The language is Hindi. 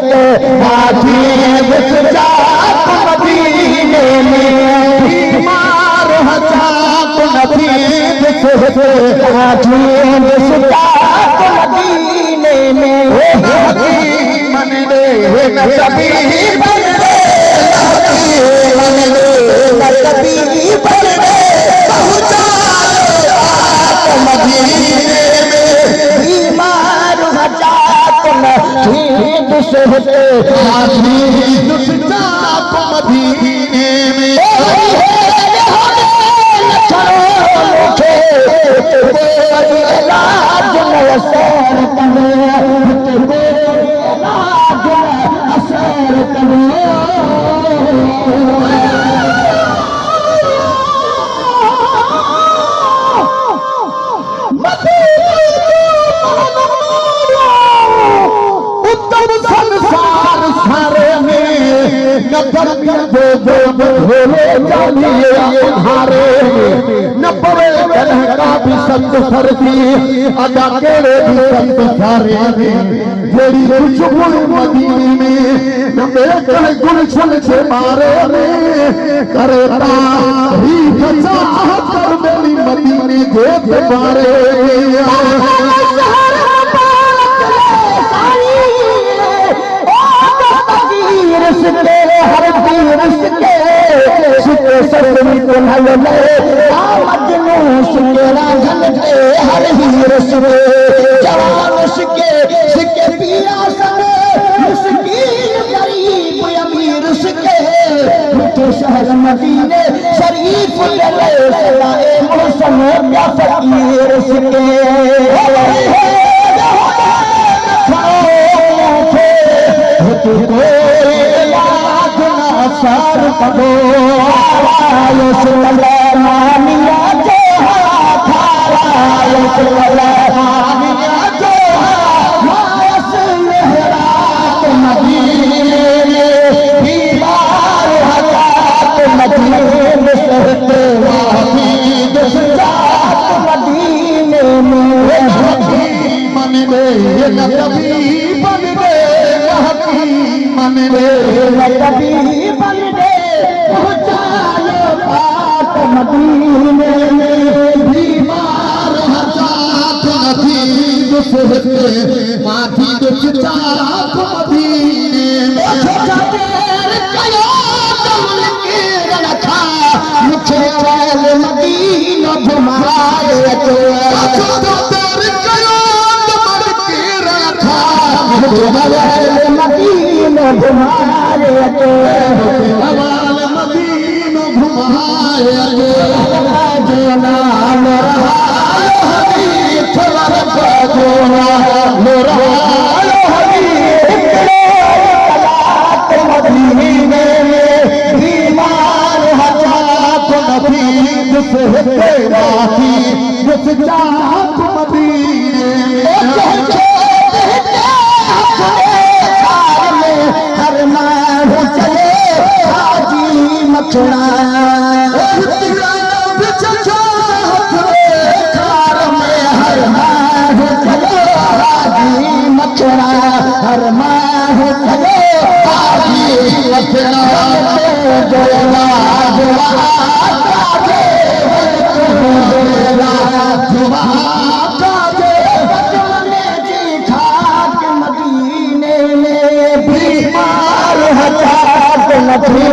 के हाथी जात मदीने में बीमार हजात नबी के हाथी जात मदीने में मन रे नबी बन रे मन रे नबी बन रे मदीने में बीमार हजात नबी दुसहते हाथी जात मदीने में इलाज असर करे इलाज असर करे उत्तम संसार सारे में नगर भोले जानिए हारे न पवे कलह का भी संत सरदी अदा केड़े भी संत सारे में जेड़ी कुछ गुण मदीने में न बेकल गुण छल छे मारे में करे तारी चाह कर मेरी मदीने जेत मारे हर तीर सतमी को मजनू सुके राजन के हर हीर सुके जवान सुके सिके पिया सके मुस्किन गरीब अमीर सुके मुझे शहर मदीने शरीफ गले सलाए मौसम क्या फकीर सुके सार कदो आयो सुला मानिया जो आयो सुला मानिया जो मास मेहरात मदीने में बीमार हजात मदीने में सहते वाही दुसजात मदीने में मन दे नबी बन दे मन दे नबी बन दे पहुंचायो पाक मदीने में बीमार हजात नबी दुसहते माथी दुसजात मदीने में देर कयो दमन के रखा मुझे चल मदीना घुमाए तो देर कयो दमन के रखा मुझे मदीना घुमाए तो हवाल मदीना घुमाए जो नाम रहायो हरी थवर जो नाम रहायो हरी कलात मदीने में बीमार हजात नबी दुसहते वाही दुसजात मदीने हर माह चले हाजी मखना खार में हर माह चले हाजी मखना हर माह चले हाजी मखना बीमार हजात नबी